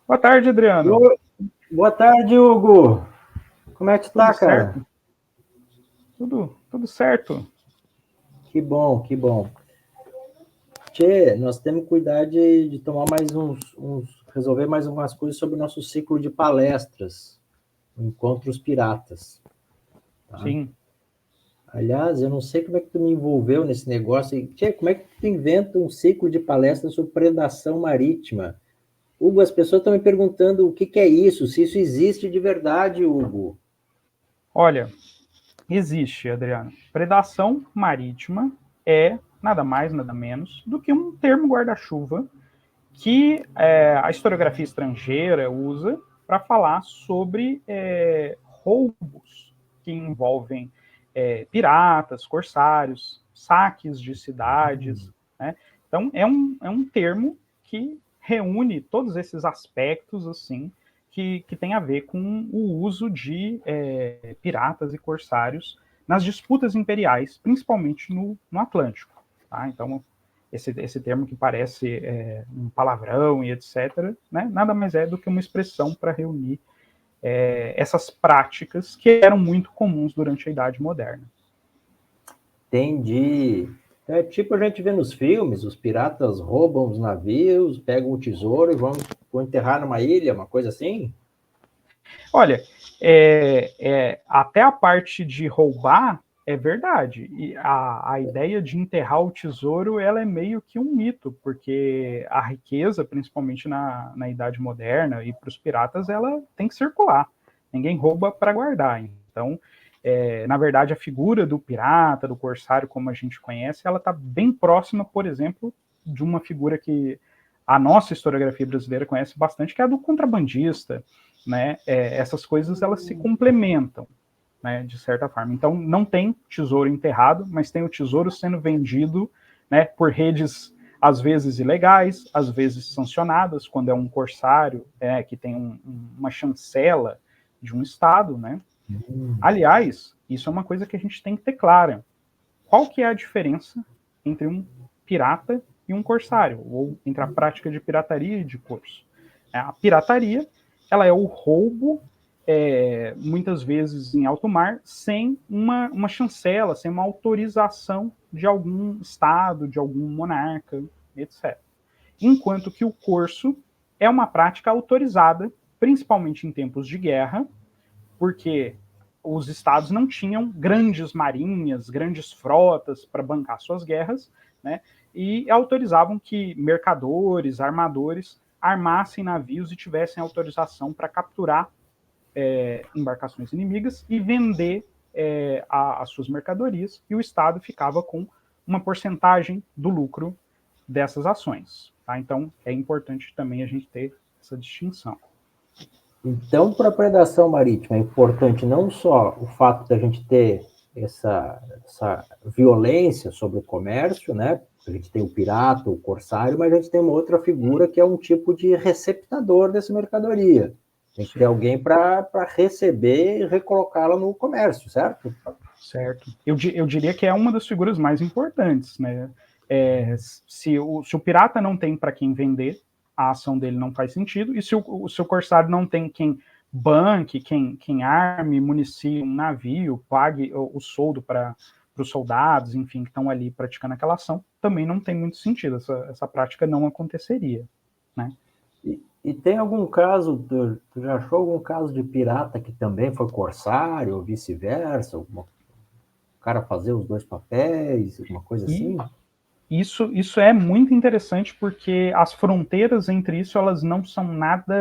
Boa tarde, Adriano. Boa tarde, Hugo. Como é que tu tá, cara? Certo? Tudo certo. Que bom, que bom. Tchê, nós temos que cuidar de tomar mais resolver mais algumas coisas sobre o nosso ciclo de palestras, Encontros Piratas. Tá? Sim. Aliás, eu não sei como é que tu me envolveu nesse negócio. Tchê, como é que tu inventa um ciclo de palestras sobre predação marítima? Hugo, as pessoas estão me perguntando o que é isso, se isso existe de verdade, Hugo. Olha, existe, Adriano. Predação marítima é nada mais, nada menos do que um termo guarda-chuva que a historiografia estrangeira usa para falar sobre roubos que envolvem piratas, corsários, saques de cidades. Né? Então, é um termo que reúne todos esses aspectos assim que tem a ver com o uso de piratas e corsários nas disputas imperiais, principalmente no Atlântico. Tá? Então, esse termo que parece um palavrão e etc., né, nada mais é do que uma expressão para reunir essas práticas que eram muito comuns durante a Idade Moderna. Entendi. É tipo a gente vê nos filmes, os piratas roubam os navios, pegam o tesouro e vão enterrar numa ilha, uma coisa assim? Olha, até a parte de roubar é verdade. E a ideia de enterrar o tesouro ela é meio que um mito, porque a riqueza, principalmente na Idade Moderna e para os piratas, ela tem que circular. Ninguém rouba para guardar. Então, na verdade, a figura do pirata, do corsário, como a gente conhece, ela está bem próxima, por exemplo, de uma figura que a nossa historiografia brasileira conhece bastante, que é a do contrabandista, né? Essas coisas elas se complementam, né, de certa forma. Então não tem tesouro enterrado, mas tem o tesouro sendo vendido, né, por redes às vezes ilegais, às vezes sancionadas, quando é um corsário que tem uma chancela de um estado, né? Aliás, isso é uma coisa que a gente tem que ter clara. Qual que é a diferença entre um pirata e um corsário, ou entre a prática de pirataria e de corso? A pirataria ela é o roubo, muitas vezes em alto mar, sem uma chancela, sem uma autorização de algum estado, de algum monarca, etc. Enquanto que o corso é uma prática autorizada, principalmente em tempos de guerra, porque os estados não tinham grandes marinhas, grandes frotas para bancar suas guerras, né? E autorizavam que mercadores, armadores armassem navios e tivessem autorização para capturar embarcações inimigas e vender as suas mercadorias, e o Estado ficava com uma porcentagem do lucro dessas ações. Tá? Então, é importante também a gente ter essa distinção. Então, para a predação marítima é importante não só o fato da gente ter essa violência sobre o comércio, né? A gente tem o pirata, o corsário, mas a gente tem uma outra figura que é um tipo de receptador dessa mercadoria. Tem que ter alguém para receber e recolocá-la no comércio, certo? Certo. Eu diria que é uma das figuras mais importantes, né? Se o pirata não tem para quem vender, a ação dele não faz sentido, e se o corsário não tem quem banque, quem arme, municie um navio, pague o soldo para os soldados, enfim, que estão ali praticando aquela ação, também não tem muito sentido, essa prática não aconteceria, né? E tem algum caso, tu já achou algum caso de pirata que também foi corsário, ou vice-versa? O cara fazer os dois papéis, uma coisa E assim? isso é muito interessante porque as fronteiras entre isso elas não são nada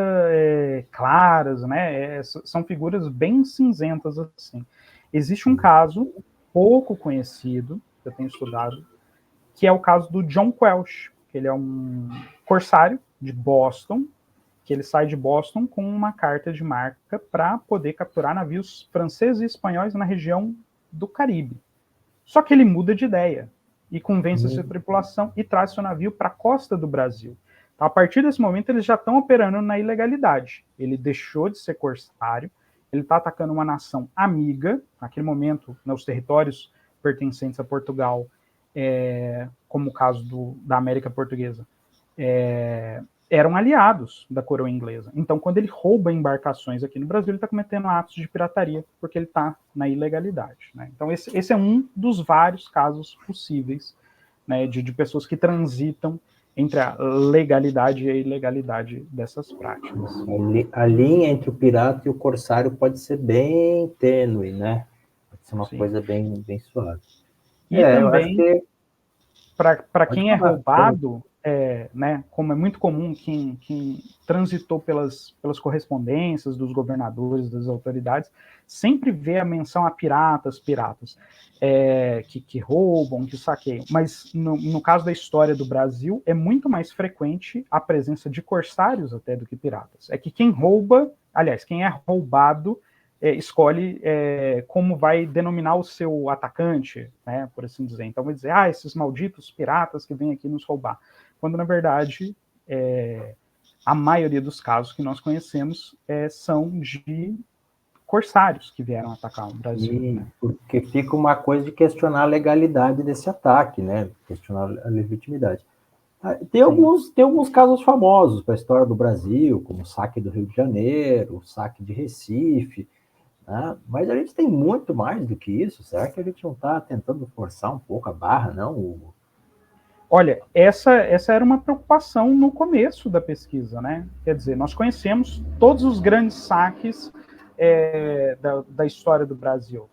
claras, né? São figuras bem cinzentas assim. Existe um caso pouco conhecido que eu tenho estudado, que é o caso do John Quelch, que ele é um corsário de Boston, que ele sai de Boston com uma carta de marca para poder capturar navios franceses e espanhóis na região do Caribe. Só que ele muda de ideia e convence a sua tripulação e traz seu navio para a costa do Brasil. Então, a partir desse momento, eles já estão operando na ilegalidade. Ele deixou de ser corsário, ele está atacando uma nação amiga. Naquele momento, os territórios pertencentes a Portugal, como o caso da América Portuguesa, eram aliados da coroa inglesa. Então, quando ele rouba embarcações aqui no Brasil, ele está cometendo atos de pirataria, porque ele está na ilegalidade. Né? Então, esse é um dos vários casos possíveis, né, de pessoas que transitam entre a legalidade e a ilegalidade dessas práticas. A linha entre o pirata e o corsário pode ser bem tênue, né? Pode ser uma Sim. coisa bem suave. E também, que... para quem é roubado, né, como é muito comum, quem transitou pelas correspondências dos governadores, das autoridades, sempre vê a menção a piratas, que roubam, que saqueiam. Mas no caso da história do Brasil, é muito mais frequente a presença de corsários até do que piratas. É que quem rouba, aliás, quem é roubado, escolhe como vai denominar o seu atacante, né, por assim dizer. Então vai dizer, esses malditos piratas que vêm aqui nos roubar. Quando, na verdade, a maioria dos casos que nós conhecemos são de corsários que vieram atacar o Brasil. Né? Porque fica uma coisa de questionar a legalidade desse ataque, né? Questionar a legitimidade. Tem alguns casos famosos para a história do Brasil, como o saque do Rio de Janeiro, o saque de Recife, né? Mas a gente tem muito mais do que isso. Será que a gente não está tentando forçar um pouco a barra, não, Hugo? Olha, essa era uma preocupação no começo da pesquisa, né? Quer dizer, nós conhecemos todos os grandes saques da história do Brasil.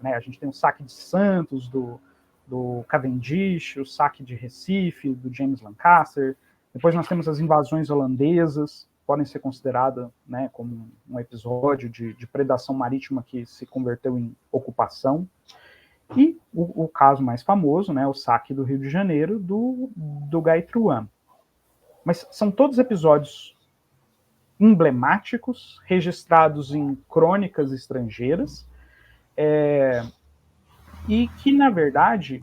Né? A gente tem o saque de Santos, do Cavendish, o saque de Recife, do James Lancaster. Depois nós temos as invasões holandesas, podem ser consideradas, né, como um episódio de predação marítima que se converteu em ocupação. E o caso mais famoso, né, o saque do Rio de Janeiro, do Gaitruan. Mas são todos episódios emblemáticos, registrados em crônicas estrangeiras, e que, na verdade,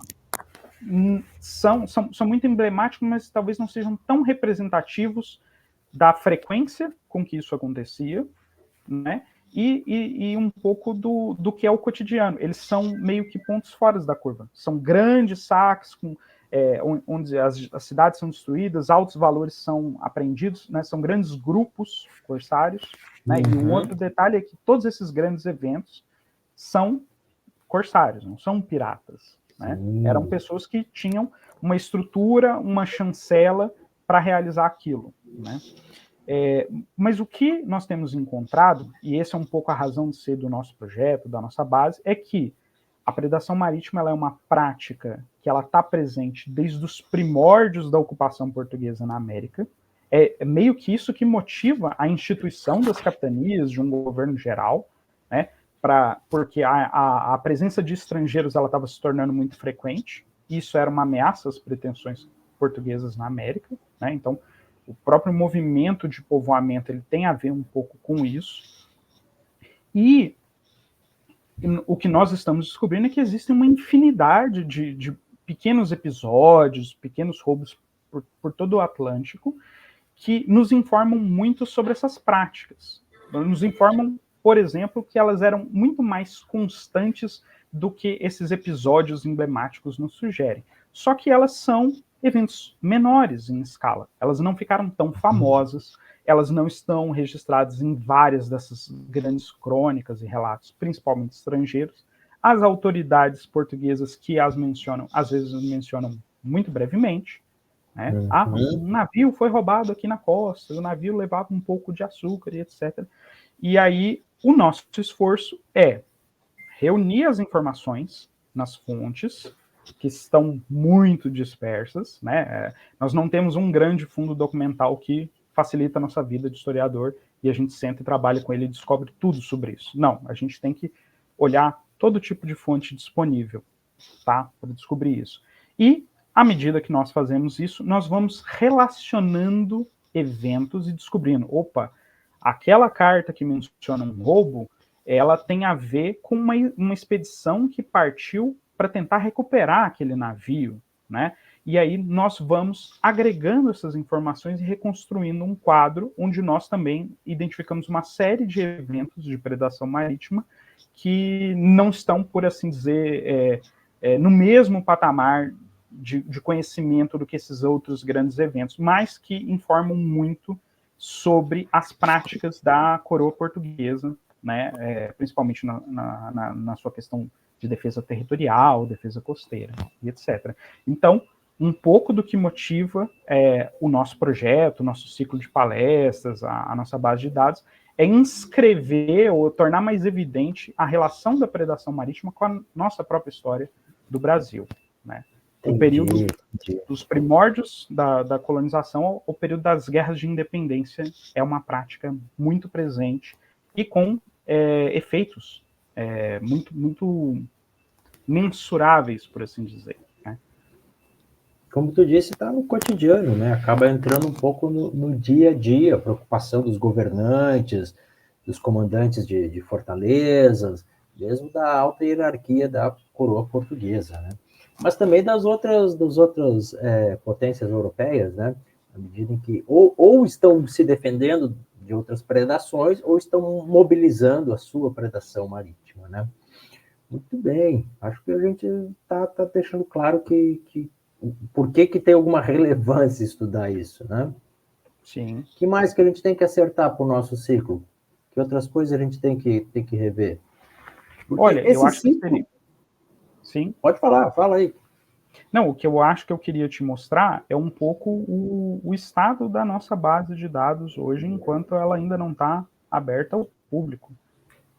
são muito emblemáticos, mas talvez não sejam tão representativos da frequência com que isso acontecia, né? E um pouco do que é o cotidiano. Eles são meio que pontos fora da curva. São grandes saques onde as cidades são destruídas, altos valores são apreendidos, né? São grandes grupos corsários. Né? E um outro detalhe é que todos esses grandes eventos são corsários, não são piratas. Né? Eram pessoas que tinham uma estrutura, uma chancela para realizar aquilo. Né? Mas o que nós temos encontrado, e essa é um pouco a razão de ser do nosso projeto, da nossa base, é que a predação marítima ela é uma prática que ela está presente desde os primórdios da ocupação portuguesa na América. É meio que isso que motiva a instituição das capitanias, de um governo geral, né? Porque a presença de estrangeiros ela estava se tornando muito frequente. Isso era uma ameaça às pretensões portuguesas na América. Né? Então, o próprio movimento de povoamento ele tem a ver um pouco com isso. E o que nós estamos descobrindo é que existe uma infinidade de pequenos episódios, pequenos roubos por todo o Atlântico, que nos informam muito sobre essas práticas. Nos informam, por exemplo, que elas eram muito mais constantes do que esses episódios emblemáticos nos sugerem. Só que elas são eventos menores em escala. Elas não ficaram tão famosas, elas não estão registradas em várias dessas grandes crônicas e relatos, principalmente estrangeiros. As autoridades portuguesas que as mencionam, às vezes mencionam muito brevemente. Né? Um navio foi roubado aqui na costa, o navio levava um pouco de açúcar e etc. E aí o nosso esforço é reunir as informações nas fontes, que estão muito dispersas, né? Nós não temos um grande fundo documental que facilita a nossa vida de historiador e a gente senta e trabalha com ele e descobre tudo sobre isso. Não, a gente tem que olhar todo tipo de fonte disponível, tá? Para descobrir isso. E, à medida que nós fazemos isso, nós vamos relacionando eventos e descobrindo, opa, aquela carta que menciona um roubo, ela tem a ver com uma expedição que partiu para tentar recuperar aquele navio, né? E aí nós vamos agregando essas informações e reconstruindo um quadro onde nós também identificamos uma série de eventos de predação marítima que não estão, por assim dizer, no mesmo patamar de conhecimento do que esses outros grandes eventos, mas que informam muito sobre as práticas da coroa portuguesa, né, principalmente na sua questão de defesa territorial, defesa costeira, e etc. Então, um pouco do que motiva o nosso projeto, o nosso ciclo de palestras, a nossa base de dados, é inscrever ou tornar mais evidente a relação da predação marítima com a nossa própria história do Brasil, né? O período dos primórdios da colonização ao período das guerras de independência é uma prática muito presente e com efeitos muito mensuráveis, por assim dizer. Né? Como tu disse, está no cotidiano, né? Acaba entrando um pouco no dia a dia, a preocupação dos governantes, dos comandantes de fortalezas, mesmo da alta hierarquia da coroa portuguesa, né? Mas também das outras potências europeias, né? À medida em que ou estão se defendendo de outras predações ou estão mobilizando a sua predação marítima, né? Muito bem, acho que a gente está deixando claro que por que tem alguma relevância estudar isso, né? Sim. O que mais que a gente tem que acertar para o nosso ciclo? Que outras coisas a gente tem que rever? Porque olha, eu acho que seria... Sim. Pode falar, fala aí. Não, o que eu acho que eu queria te mostrar é um pouco o estado da nossa base de dados hoje, enquanto ela ainda não está aberta ao público.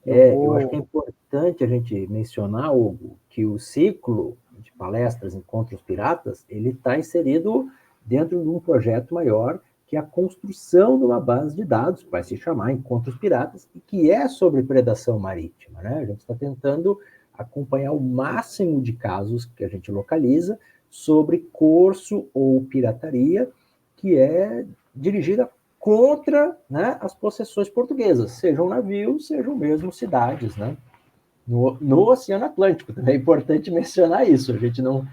Eu acho que é importante a gente mencionar, Hugo, que o ciclo de palestras Encontros Piratas, ele está inserido dentro de um projeto maior, que é a construção de uma base de dados, que vai se chamar Encontros Piratas, e que é sobre predação marítima, né? A gente está tentando acompanhar o máximo de casos que a gente localiza sobre corso ou pirataria, que é dirigida contra, né, as possessões portuguesas, sejam navios, sejam mesmo cidades, né? No Oceano Atlântico, também é importante mencionar isso, a gente não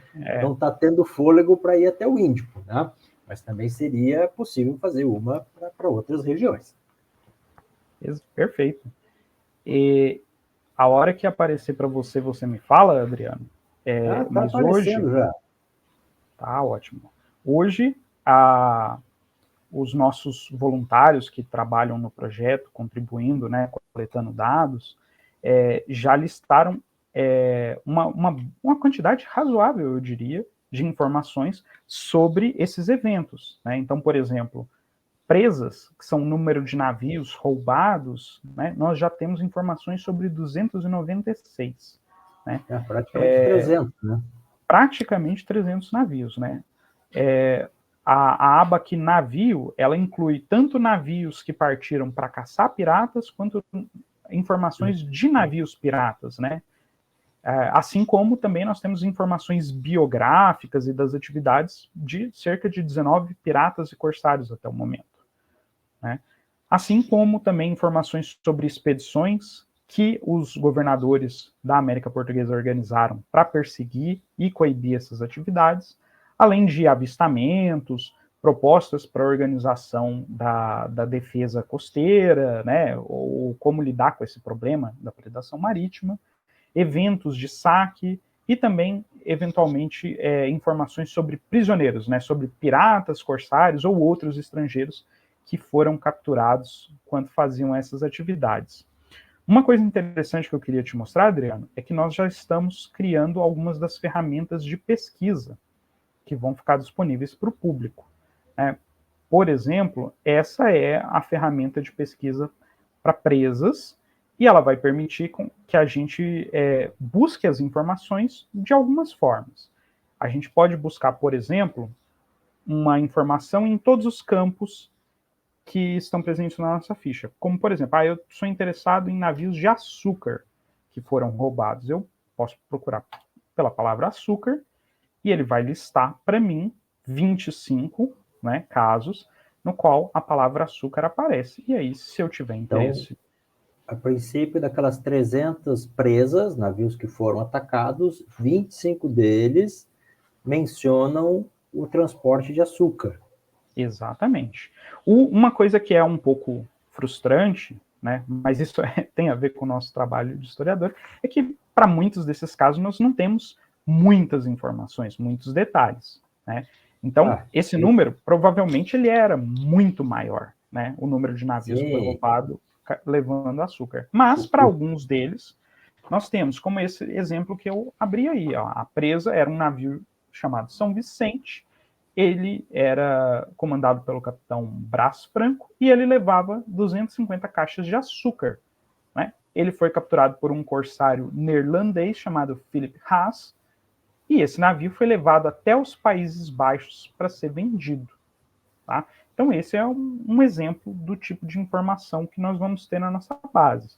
está tendo fôlego para ir até o Índico, né? Mas também seria possível fazer uma para outras regiões. Perfeito. E a hora que aparecer para você, você me fala, Adriano? Tá mas aparecendo hoje... já. Tá ótimo. Hoje, os nossos voluntários que trabalham no projeto, contribuindo, né, coletando dados, já listaram uma quantidade razoável, eu diria, de informações sobre esses eventos. Né? Então, por exemplo, presas, que são o número de navios roubados, né, nós já temos informações sobre 296. Né? Praticamente 300, né? Praticamente 300 navios, né? A aba aqui, navio, ela inclui tanto navios que partiram para caçar piratas, quanto informações de navios piratas, né? Assim como também nós temos informações biográficas e das atividades de cerca de 19 piratas e corsários até o momento. Né? Assim como também informações sobre expedições que os governadores da América Portuguesa organizaram para perseguir e coibir essas atividades, além de avistamentos, propostas para a organização da defesa costeira, né, ou como lidar com esse problema da predação marítima, eventos de saque e também, eventualmente, informações sobre prisioneiros, né, sobre piratas, corsários ou outros estrangeiros que foram capturados quando faziam essas atividades. Uma coisa interessante que eu queria te mostrar, Adriano, é que nós já estamos criando algumas das ferramentas de pesquisa que vão ficar disponíveis para o público. Né? Por exemplo, essa é a ferramenta de pesquisa para presas, e ela vai permitir que a gente busque as informações de algumas formas. A gente pode buscar, por exemplo, uma informação em todos os campos que estão presentes na nossa ficha. Como, por exemplo, eu sou interessado em navios de açúcar que foram roubados. Eu posso procurar pela palavra açúcar e ele vai listar para mim 25, né, casos no qual a palavra açúcar aparece. E aí, se eu tiver interesse... Então, a princípio, daquelas 300 presas, navios que foram atacados, 25 deles mencionam o transporte de açúcar. Exatamente. Uma coisa que é um pouco frustrante, né, mas isso tem a ver com o nosso trabalho de historiador, é que para muitos desses casos nós não temos muitas informações, muitos detalhes, né? Então, esse número, provavelmente, ele era muito maior, né? O número de navios que foi roubado levando açúcar. Mas, para alguns deles, nós temos, como esse exemplo que eu abri aí, ó, a presa era um navio chamado São Vicente, ele era comandado pelo capitão Brás Franco e ele levava 250 caixas de açúcar, né? Ele foi capturado por um corsário neerlandês chamado Philip Haas, e esse navio foi levado até os Países Baixos para ser vendido. Tá? Então, esse é um exemplo do tipo de informação que nós vamos ter na nossa base.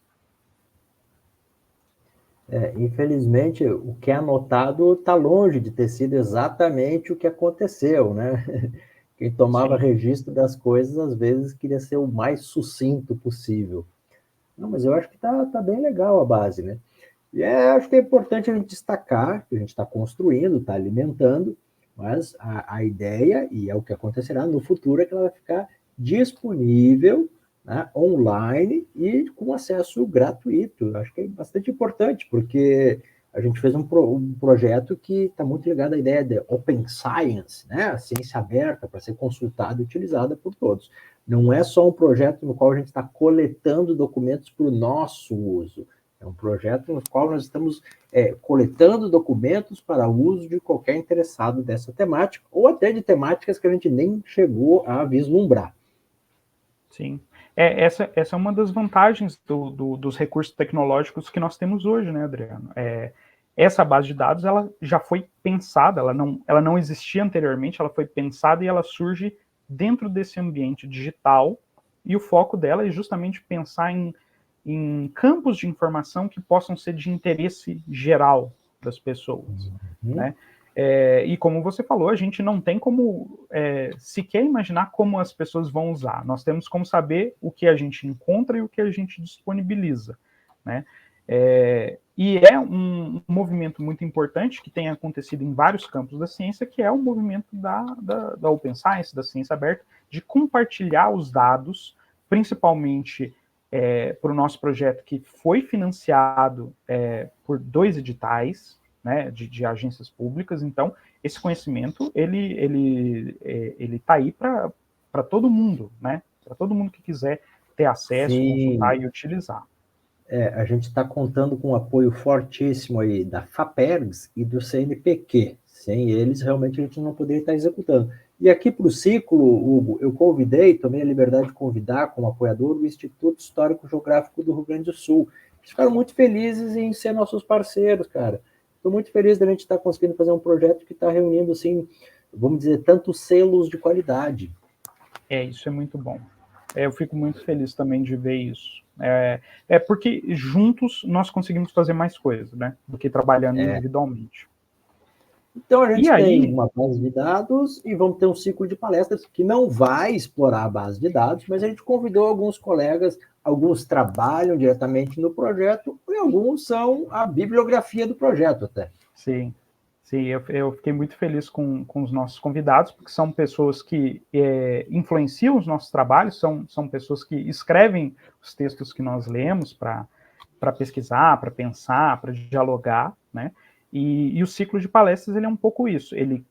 Infelizmente, o que é anotado está longe de ter sido exatamente o que aconteceu, né? Quem tomava registro das coisas, às vezes, queria ser o mais sucinto possível. Não, mas eu acho que tá bem legal a base, né? E acho que é importante a gente destacar que a gente está construindo, está alimentando, mas a ideia, e é o que acontecerá no futuro, é que ela vai ficar disponível, né, online e com acesso gratuito. Acho que é bastante importante, porque a gente fez um projeto que está muito ligado à ideia de Open Science, né, a ciência aberta para ser consultada e utilizada por todos. Não é só um projeto no qual a gente está coletando documentos para o nosso uso. É um projeto no qual nós estamos coletando documentos para uso de qualquer interessado dessa temática, ou até de temáticas que a gente nem chegou a vislumbrar. Sim. Essa é uma das vantagens dos recursos tecnológicos que nós temos hoje, né, Adriano? Essa base de dados, ela já foi pensada, ela não existia anteriormente, ela foi pensada e ela surge dentro desse ambiente digital, e o foco dela é justamente pensar em campos de informação que possam ser de interesse geral das pessoas, né? E como você falou, a gente não tem como sequer imaginar como as pessoas vão usar. Nós temos como saber o que a gente encontra e o que a gente disponibiliza, né? E é um movimento muito importante que tem acontecido em vários campos da ciência, que é o movimento da Open Science, da ciência aberta, de compartilhar os dados, principalmente para o nosso projeto, que foi financiado por 2 editais, né, de agências públicas. Então, esse conhecimento, ele está aí para todo mundo, né? Para todo mundo que quiser ter acesso, consultar e utilizar. A gente está contando com um apoio fortíssimo aí da FAPERGS e do CNPq. Sem eles, realmente, a gente não poderia estar executando. E aqui para o ciclo, Hugo, eu tomei a liberdade de convidar como apoiador o Instituto Histórico Geográfico do Rio Grande do Sul. Eles ficaram muito felizes em ser nossos parceiros, cara. Estou muito feliz da gente estar conseguindo fazer um projeto que está reunindo, assim, vamos dizer, tantos selos de qualidade. Isso é muito bom. Eu fico muito feliz também de ver isso. Porque juntos nós conseguimos fazer mais coisas, né? Do que trabalhando individualmente. Então, a gente tem uma base de dados e vamos ter um ciclo de palestras que não vai explorar a base de dados, mas a gente convidou alguns colegas, alguns trabalham diretamente no projeto e alguns são a bibliografia do projeto até. Sim, eu fiquei muito feliz com os nossos convidados, porque são pessoas que influenciam os nossos trabalhos, são pessoas que escrevem os textos que nós lemos para pesquisar, para pensar, para dialogar, né? E o ciclo de palestras, ele é um pouco isso, ele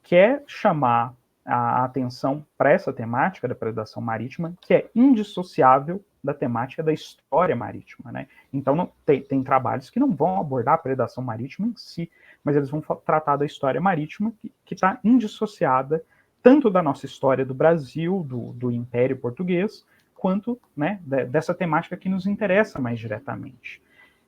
quer chamar a atenção para essa temática da predação marítima, que é indissociável da temática da história marítima, né? Então, tem trabalhos que não vão abordar a predação marítima em si, mas eles vão tratar da história marítima que está indissociada tanto da nossa história do Brasil, do Império Português, quanto, né, dessa temática que nos interessa mais diretamente.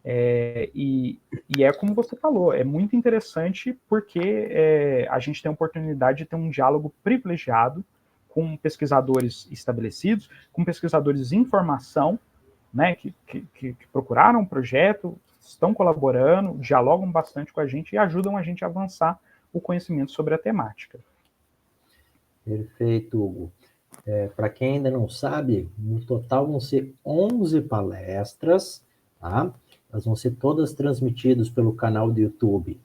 E é como você falou, é muito interessante porque a gente tem a oportunidade de ter um diálogo privilegiado com pesquisadores estabelecidos, com pesquisadores em formação, né, que procuraram o projeto, estão colaborando, dialogam bastante com a gente e ajudam a gente a avançar o conhecimento sobre a temática. Perfeito, Hugo. Para quem ainda não sabe, no total vão ser 11 palestras, tá? Elas vão ser todas transmitidas pelo canal do YouTube,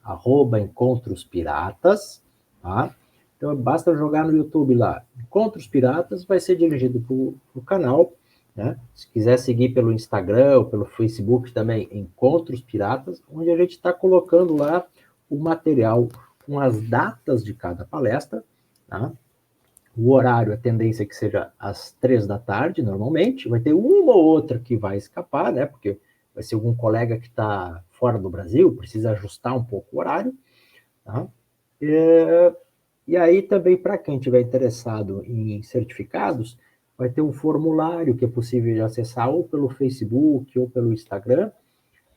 @Encontros Piratas, tá? Então, basta jogar no YouTube lá, Encontros Piratas, vai ser dirigido para o canal, né? Se quiser seguir pelo Instagram ou pelo Facebook também, Encontros Piratas, onde a gente está colocando lá o material com as datas de cada palestra, tá? O horário, a tendência é que seja às 3 da tarde, normalmente. Vai ter uma ou outra que vai escapar, né? Porque vai ser algum colega que está fora do Brasil, precisa ajustar um pouco o horário, tá? E aí também, para quem tiver interessado em certificados, vai ter um formulário que é possível de acessar ou pelo Facebook ou pelo Instagram,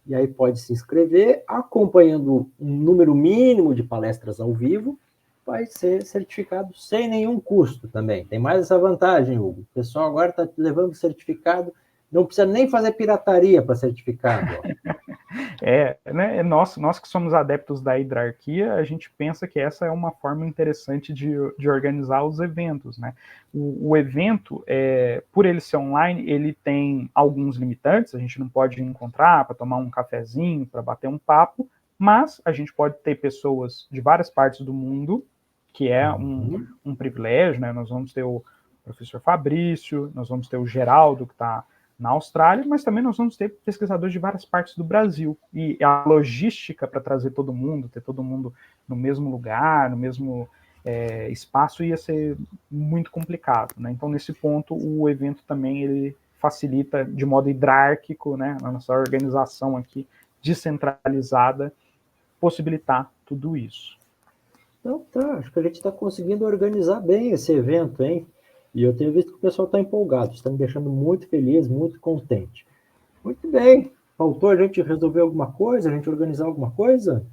e aí pode se inscrever, acompanhando um número mínimo de palestras ao vivo, vai ser certificado sem nenhum custo também. Tem mais essa vantagem, Hugo. O pessoal agora está levando certificado, não precisa nem fazer pirataria para certificado. Né, nós que somos adeptos da hierarquia, a gente pensa que essa é uma forma interessante de organizar os eventos, né? O evento, por ele ser online, ele tem alguns limitantes, a gente não pode encontrar para tomar um cafezinho, para bater um papo, mas a gente pode ter pessoas de várias partes do mundo, que é um privilégio, né? Nós vamos ter o professor Fabrício, nós vamos ter o Geraldo, que está na Austrália, mas também nós vamos ter pesquisadores de várias partes do Brasil. E a logística para trazer todo mundo, ter todo mundo no mesmo lugar, no mesmo espaço, ia ser muito complicado, né? Então, nesse ponto, o evento também ele facilita de modo hierárquico, né, a nossa organização aqui descentralizada, possibilitar tudo isso. Então tá, acho que a gente está conseguindo organizar bem esse evento, hein? E eu tenho visto que o pessoal está empolgado, está me deixando muito feliz, muito contente. Muito bem. Faltou a gente resolver alguma coisa, a gente organizar alguma coisa?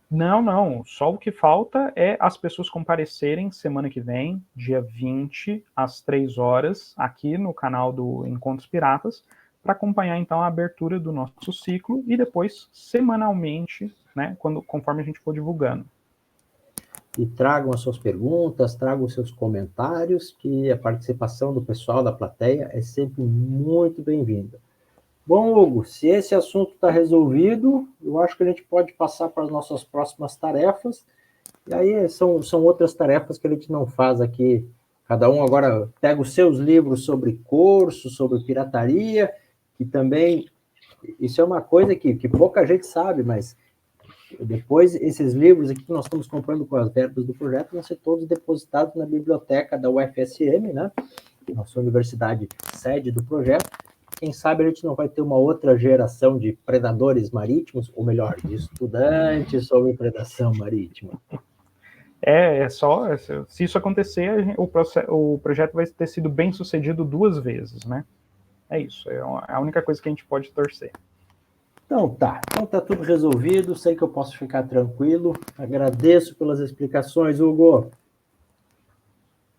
Não. Só o que falta é as pessoas comparecerem semana que vem, dia 20, às 3 horas, aqui no canal do Encontros Piratas, para acompanhar então a abertura do nosso ciclo e depois, semanalmente, né, conforme a gente for divulgando. E tragam as suas perguntas, tragam os seus comentários, que a participação do pessoal da plateia é sempre muito bem-vinda. Bom, Hugo, se esse assunto está resolvido, eu acho que a gente pode passar para as nossas próximas tarefas. E aí são outras tarefas que a gente não faz aqui. Cada um agora pega os seus livros sobre curso, sobre pirataria, que também, isso é uma coisa que pouca gente sabe, mas depois esses livros aqui que nós estamos comprando com as verbas do projeto vão ser todos depositados na biblioteca da UFSM, né? Nossa universidade sede do projeto. Quem sabe a gente não vai ter uma outra geração de predadores marítimos, ou melhor, de estudantes sobre predação marítima. Se isso acontecer, o projeto vai ter sido bem sucedido 2 vezes, né? É isso, é a única coisa que a gente pode torcer. Então tá tudo resolvido, sei que eu posso ficar tranquilo. Agradeço pelas explicações, Hugo.